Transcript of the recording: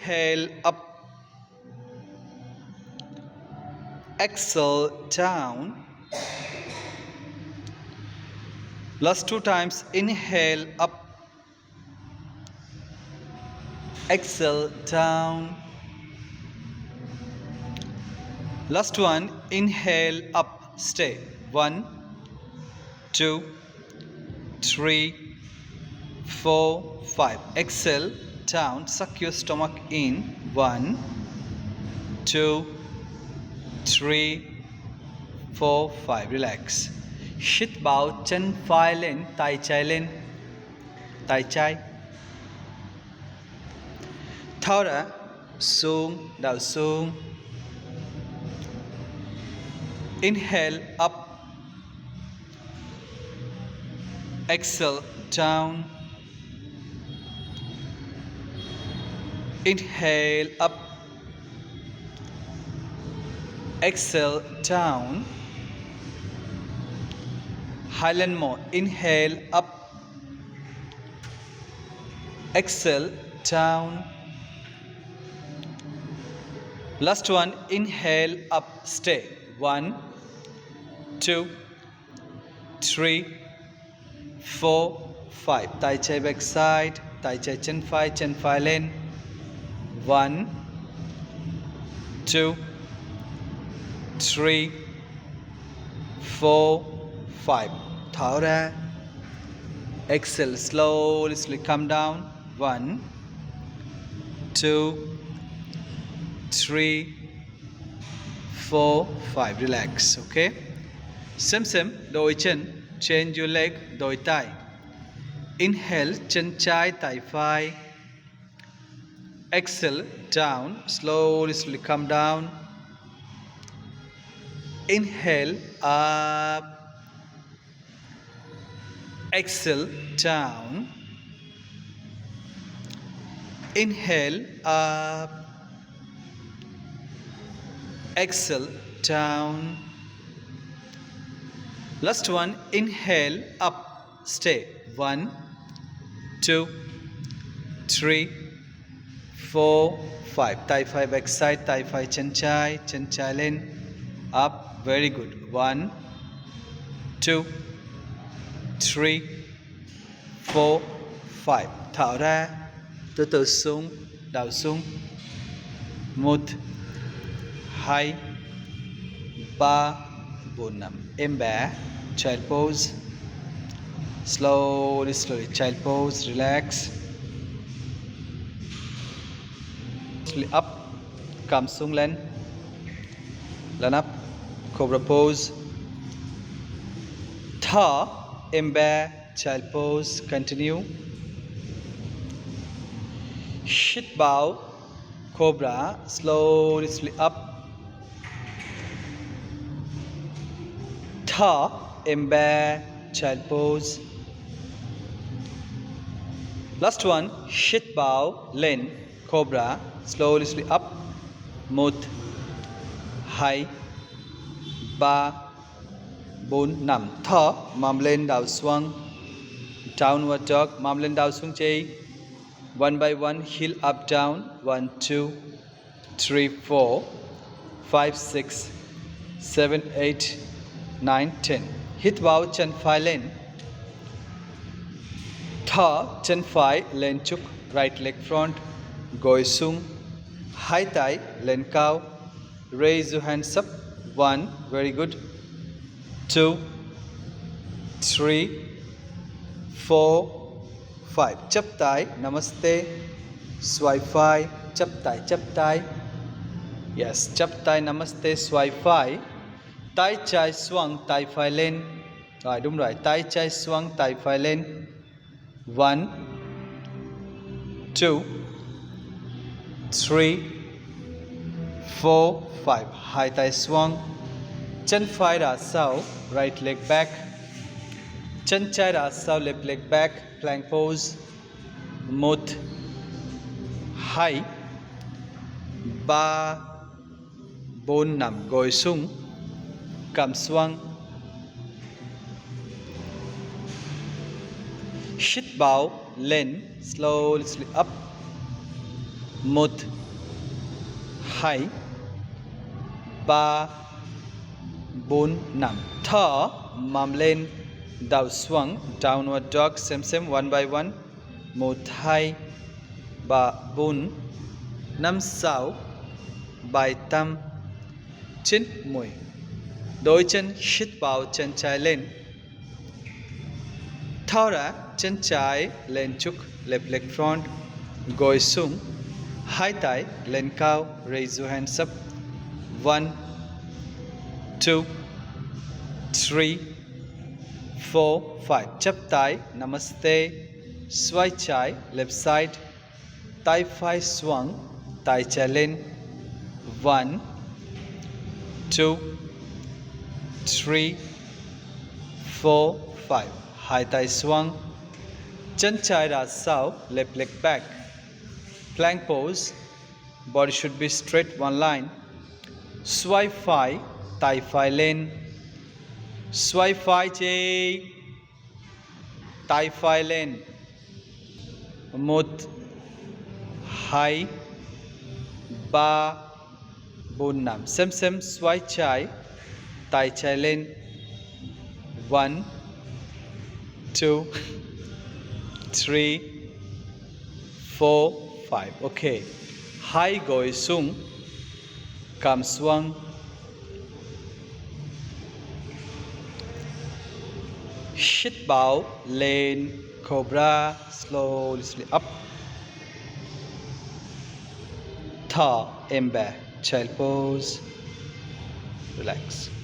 inhale up, exhale down. Last 2 times, inhale up, exhale down. Last one, inhale up, stay. 1, 2, 3, 4, 5. Exhale down, suck your stomach in. 1, 2, 3, 4, 5. Relax. Hít bao chân phải lên, tay trái lên. Tay trái. Thở ra, xuống, đầu xuống. Inhale up, exhale down. Inhale up, exhale down. Highland more. Inhale up, exhale down. Last one, inhale up, stay. 1, 2, 3, 4, 5. Tay trái back side, tay trái chân phải lên. 1, 2, 3, 4, 5. Thở ra. Exhale, slowly come down. 1, 2, 3, 4, 5. Relax, okay? Same, đôi chân, change your leg, đôi tay. Inhale, chân trái, tay phải. Exhale, down, slowly come down. Inhale, up. Exhale, down. Inhale, up. Exhale, down. Last one, inhale, up, stay. 1, 2, 3, 4, 5. Tay phải back side, tay phải chân trái lên. Up, very good. 1, 2, 3, 4, 5. Thở ra, từ từ xuống, đầu xuống. 1, 2, 3, 4, 5. Em bé, child pose. Slowly, child pose, relax. Up, come xuống lên. Lên up, cobra pose. Thở, em bé, child pose, continue. Hít bao, cobra, slowly up. Thở, em bé, child pose. Last one, hít bao, lên, cobra, slowly up. 1, 2, 3, 4, 5. Thở, mầm lên đầu xuống. Downward dog, mầm lên đầu xuống chi. One by one, heel up down. 1, 2, 3, 4, 5, 6, 7, 8, 9, 10. Hít vào chân phải lên. Thở, chân phải lên chúc. Right leg front. Gối xuống. Hai tay lên cao. Raise your hands up. 1, very good. 2, 3, 4, 5. Chắp tay, namaste. Xoay vai, chắp tay. Yes, chắp tay, namaste, xoay vai. Tay trái xoang, tay phải lên. Rồi, đúng rồi, tay trái xoang, tay phải lên. 1, 2, 3, 4, 5. Hai tay xoang. Chân phải ra sau, right leg back. Chân trái ra sau, left leg back. Plank pose. 1, 2, 3, 4, 5. Gối xuống. Cầm xoang. Hít vào, lên, slowly up. một hai ba bốn năm. Thở mầm lên đầu xuống, downward dog, same one by one. Một hai ba bốn năm sáu bảy tám chín mười. Đôi chân hít vào, chân trái lên. Thở ra, chân trái lên chúc, left leg front, gối xuống. Hai tay lên cao, raise your hands up. 1, 2, 3, 4, 5. Chắp tay, namaste. Xoay trái, left side. Tay phải xuống, tay trái lên. 1, 2, 3, 4, 5. Hai tay xuống. Chân trái ra sau, left leg back. Plank pose. Body should be straight, one line. Xoay phải, tay phải lên. Xoay phải chị, tay phải lên. 1, 2, 3, 4, 5. Same, xoay trái, tay trái lên. 1, 2, 3, 4, 5. Okay. Hai gối xuống, cắm xuống. Hít vào lên, cobra, slowly up. Thở, em bé, child pose, relax.